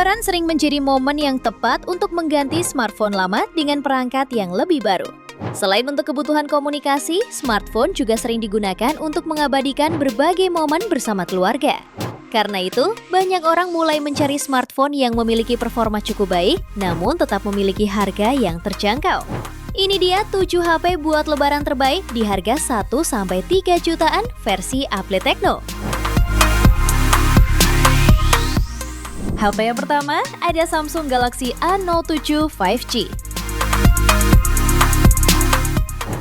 Lebaran sering menjadi momen yang tepat untuk mengganti smartphone lama dengan perangkat yang lebih baru. Selain untuk kebutuhan komunikasi, smartphone juga sering digunakan untuk mengabadikan berbagai momen bersama keluarga. Karena itu, banyak orang mulai mencari smartphone yang memiliki performa cukup baik, namun tetap memiliki harga yang terjangkau. Ini dia 7 HP buat lebaran terbaik di harga 1-3 jutaan versi Uplet Tekno. HP yang pertama ada Samsung Galaxy A07 5G.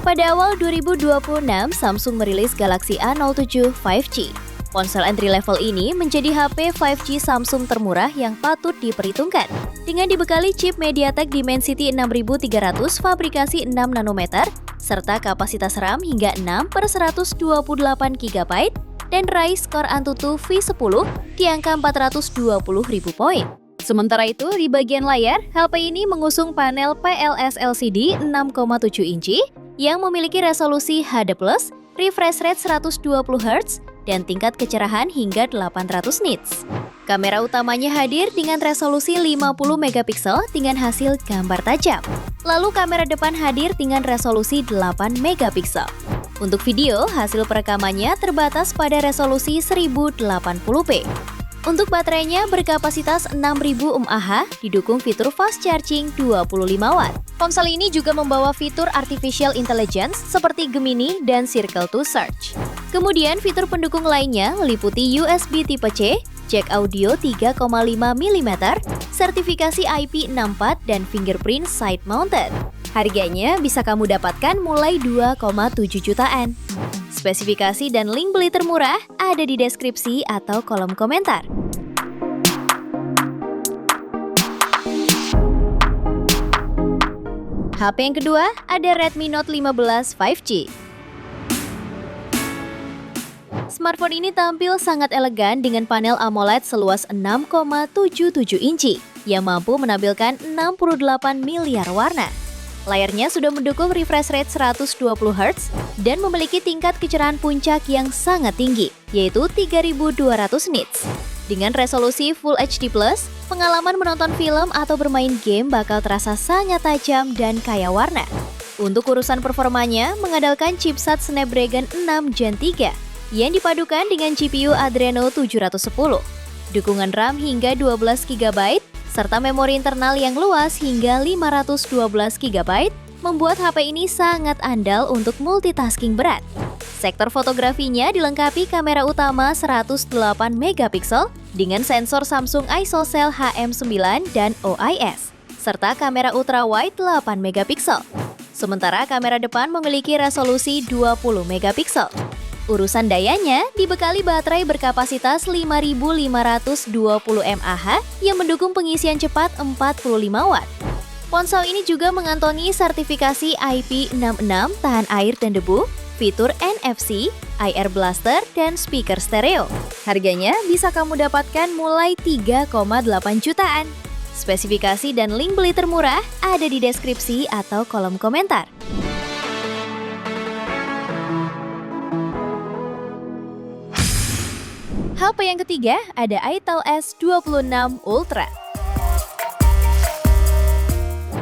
Pada awal 2026, Samsung merilis Galaxy A07 5G. Ponsel entry level ini menjadi HP 5G Samsung termurah yang patut diperhitungkan. Dengan dibekali chip MediaTek Dimensity 6300 fabrikasi 6 nanometer, serta kapasitas RAM hingga 6/128 GB, dan Ryzen Core Antutu V10 di angka 420.000 poin. Sementara itu, di bagian layar, HP ini mengusung panel PLS LCD 6,7 inci yang memiliki resolusi HD+, refresh rate 120 Hz, dan tingkat kecerahan hingga 800 nits. Kamera utamanya hadir dengan resolusi 50 megapiksel dengan hasil gambar tajam. Lalu kamera depan hadir dengan resolusi 8 megapiksel. Untuk video, hasil perekamannya terbatas pada resolusi 1080p. Untuk baterainya berkapasitas 6000 mAh, didukung fitur fast charging 25 watt. Ponsel ini juga membawa fitur artificial intelligence seperti Gemini dan Circle to Search. Kemudian fitur pendukung lainnya meliputi USB tipe C, jack audio 3,5 mm, sertifikasi IP64 dan fingerprint side mounted. Harganya bisa kamu dapatkan mulai 2,7 jutaan. Spesifikasi dan link beli termurah ada di deskripsi atau kolom komentar. HP yang kedua ada Redmi Note 15 5G. Smartphone ini tampil sangat elegan dengan panel AMOLED seluas 6,77 inci yang mampu menampilkan 68 miliar warna. Layarnya sudah mendukung refresh rate 120 Hz dan memiliki tingkat kecerahan puncak yang sangat tinggi, yaitu 3200 nits. Dengan resolusi Full HD+, pengalaman menonton film atau bermain game bakal terasa sangat tajam dan kaya warna. Untuk urusan performanya, mengandalkan chipset Snapdragon 6 Gen 3 yang dipadukan dengan GPU Adreno 710, dukungan RAM hingga 12 GB, serta memori internal yang luas hingga 512 GB, membuat HP ini sangat andal untuk multitasking berat. Sektor fotografinya dilengkapi kamera utama 108 megapiksel dengan sensor Samsung ISOCELL HM9 dan OIS, serta kamera ultrawide 8 megapiksel. Sementara kamera depan memiliki resolusi 20 megapiksel. Urusan dayanya dibekali baterai berkapasitas 5520 mAh yang mendukung pengisian cepat 45 watt. Ponsel ini juga mengantongi sertifikasi IP66 tahan air dan debu, fitur NFC, IR Blaster, dan speaker stereo. Harganya bisa kamu dapatkan mulai 3,8 jutaan. Spesifikasi dan link beli termurah ada di deskripsi atau kolom komentar. HP yang ketiga ada Itel S26 Ultra.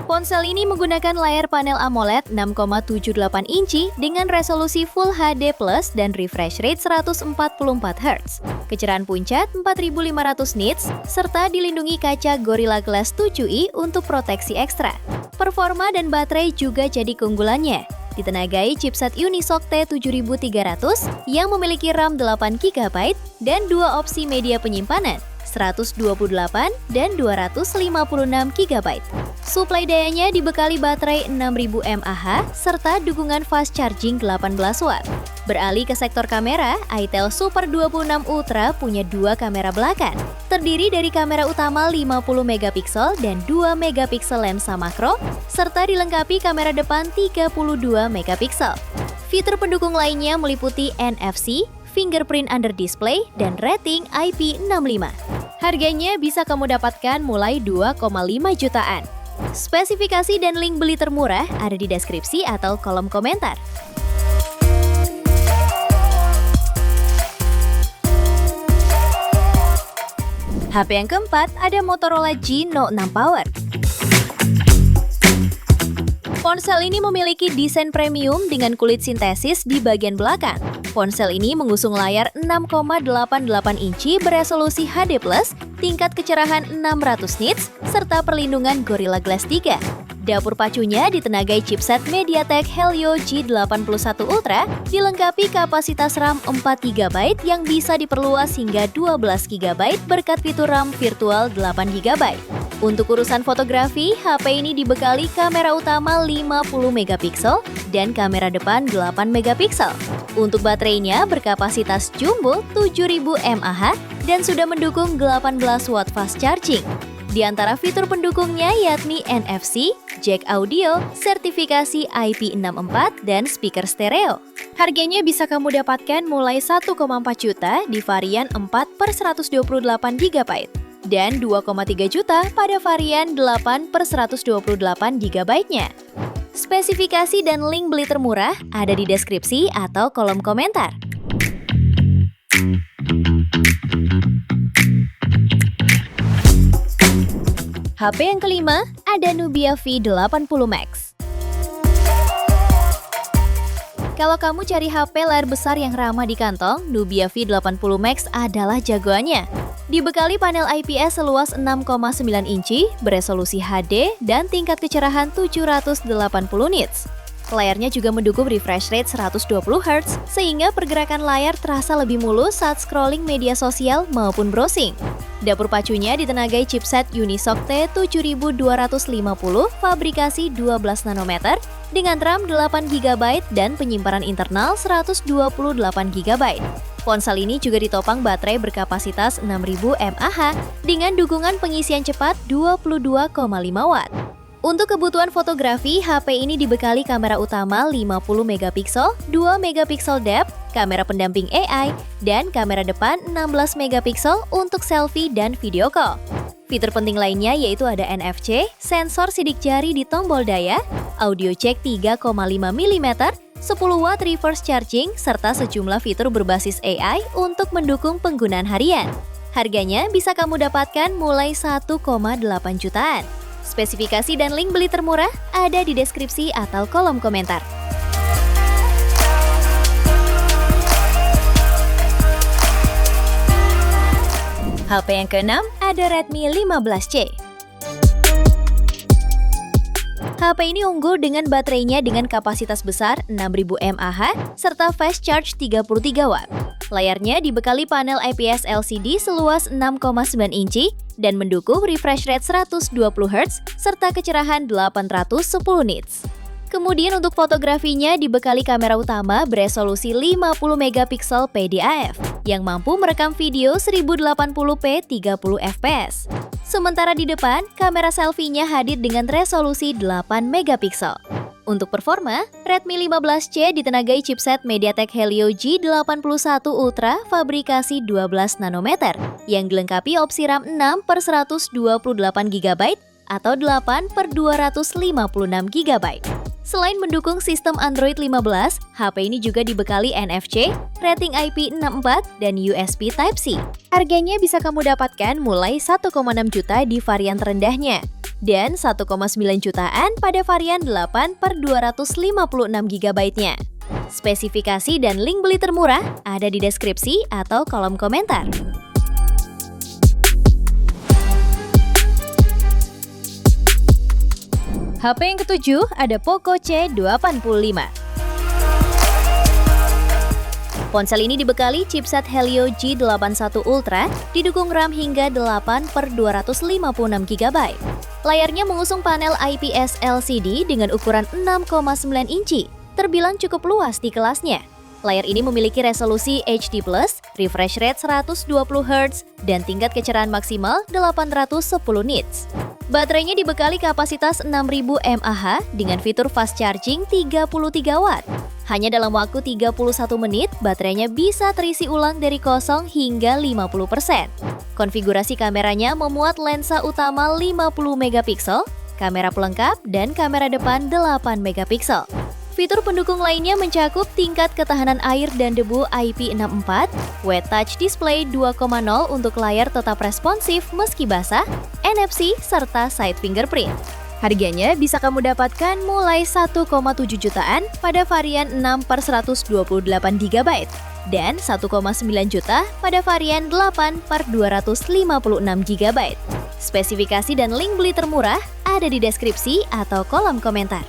Ponsel ini menggunakan layar panel AMOLED 6,78 inci dengan resolusi Full HD+ dan refresh rate 144 Hz. Kecerahan puncak 4500 nits, serta dilindungi kaca Gorilla Glass 7i untuk proteksi ekstra. Performa dan baterai juga jadi keunggulannya. Ditenagai chipset Unisoc T7300 yang memiliki RAM 8 GB dan dua opsi media penyimpanan, 128 dan 256 GB. Suplai dayanya dibekali baterai 6000 mAh serta dukungan fast charging 18 watt. Beralih ke sektor kamera, Itel Super 26 Ultra punya dua kamera belakang. Terdiri dari kamera utama 50 megapiksel dan 2 megapiksel lensa makro, serta dilengkapi kamera depan 32 megapiksel. Fitur pendukung lainnya meliputi NFC, fingerprint under display, dan rating IP65. Harganya bisa kamu dapatkan mulai 2,5 jutaan. Spesifikasi dan link beli termurah ada di deskripsi atau kolom komentar. HP yang keempat ada Motorola G Note 6 Power. Ponsel ini memiliki desain premium dengan kulit sintesis di bagian belakang. Ponsel ini mengusung layar 6,88 inci beresolusi HD+, tingkat kecerahan 600 nits, serta perlindungan Gorilla Glass 3. Dapur pacunya ditenagai chipset MediaTek Helio G81 Ultra, dilengkapi kapasitas RAM 4GB yang bisa diperluas hingga 12GB berkat fitur RAM virtual 8GB. Untuk urusan fotografi, HP ini dibekali kamera utama 50MP dan kamera depan 8MP. Untuk baterainya berkapasitas jumbo 7000 mAh dan sudah mendukung 18 watt fast charging. Di antara fitur pendukungnya yakni NFC, jack audio, sertifikasi IP64, dan speaker stereo. Harganya bisa kamu dapatkan mulai 1,4 juta di varian 4/128GB dan 2,3 juta pada varian 8/128GB-nya. Spesifikasi dan link beli termurah ada di deskripsi atau kolom komentar. HP yang kelima ada Nubia V80 Max. Kalau kamu cari HP layar besar yang ramah di kantong, Nubia V80 Max adalah jagoannya. Dibekali panel IPS seluas 6,9 inci, beresolusi HD, dan tingkat kecerahan 780 nits. Layarnya juga mendukung refresh rate 120Hz, sehingga pergerakan layar terasa lebih mulus saat scrolling media sosial maupun browsing. Dapur pacunya ditenagai chipset Unisoc T7250 fabrikasi 12 nanometer dengan RAM 8GB dan penyimpanan internal 128GB. Ponsel ini juga ditopang baterai berkapasitas 6000 mAh dengan dukungan pengisian cepat 22,5 watt. Untuk kebutuhan fotografi, HP ini dibekali kamera utama 50MP, 2MP depth, kamera pendamping AI, dan kamera depan 16MP untuk selfie dan video call. Fitur penting lainnya yaitu ada NFC, sensor sidik jari di tombol daya, audio jack 3,5mm, 10 watt reverse charging, serta sejumlah fitur berbasis AI untuk mendukung penggunaan harian. Harganya bisa kamu dapatkan mulai 1,8 jutaan. Spesifikasi dan link beli termurah ada di deskripsi atau kolom komentar. HP yang keenam ada Redmi 15C. HP ini unggul dengan baterainya dengan kapasitas besar 6000 mAh serta fast charge 33 watt. Layarnya dibekali panel IPS LCD seluas 6,9 inci dan mendukung refresh rate 120Hz serta kecerahan 810 nits. Kemudian untuk fotografinya dibekali kamera utama beresolusi 50MP PDAF yang mampu merekam video 1080p 30fps. Sementara di depan, kamera selfie-nya hadir dengan resolusi 8MP. Untuk performa, Redmi 15C ditenagai chipset MediaTek Helio G81 Ultra fabrikasi 12 nanometer yang dilengkapi opsi RAM 6/128GB atau 8/256GB. Selain mendukung sistem Android 15, HP ini juga dibekali NFC, rating IP64, dan USB Type-C. Harganya bisa kamu dapatkan mulai 1,6 juta di varian terendahnya dan 1,9 jutaan pada varian 8/256GB-nya. Spesifikasi dan link beli termurah ada di deskripsi atau kolom komentar. HP yang ketujuh ada Poco C85. Ponsel ini dibekali chipset Helio G81 Ultra, didukung RAM hingga 8/256GB. Layarnya mengusung panel IPS LCD dengan ukuran 6,9 inci, terbilang cukup luas di kelasnya. Layar ini memiliki resolusi HD+, refresh rate 120Hz, dan tingkat kecerahan maksimal 810 nits. Baterainya dibekali kapasitas 6000 mAh dengan fitur fast charging 33 watt. Hanya dalam waktu 31 menit, baterainya bisa terisi ulang dari 0 hingga 50%. Konfigurasi kameranya memuat lensa utama 50MP, kamera pelengkap, dan kamera depan 8MP. Fitur pendukung lainnya mencakup tingkat ketahanan air dan debu IP64, Wet Touch Display 2.0 untuk layar tetap responsif meski basah, NFC, serta side fingerprint. Harganya bisa kamu dapatkan mulai 1,7 jutaan pada varian 6/128 GB dan 1,9 juta pada varian 8/256 GB. Spesifikasi dan link beli termurah ada di deskripsi atau kolom komentar.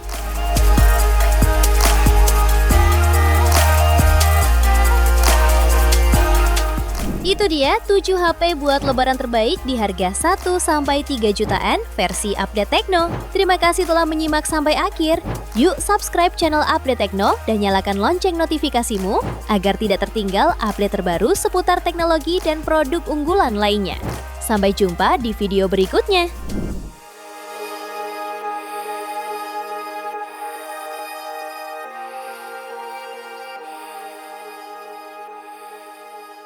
Itu dia 7 HP buat lebaran terbaik di harga 1-3 jutaan versi Update Tekno. Terima kasih telah menyimak sampai akhir. Yuk subscribe channel Update Tekno dan nyalakan lonceng notifikasimu agar tidak tertinggal update terbaru seputar teknologi dan produk unggulan lainnya. Sampai jumpa di video berikutnya.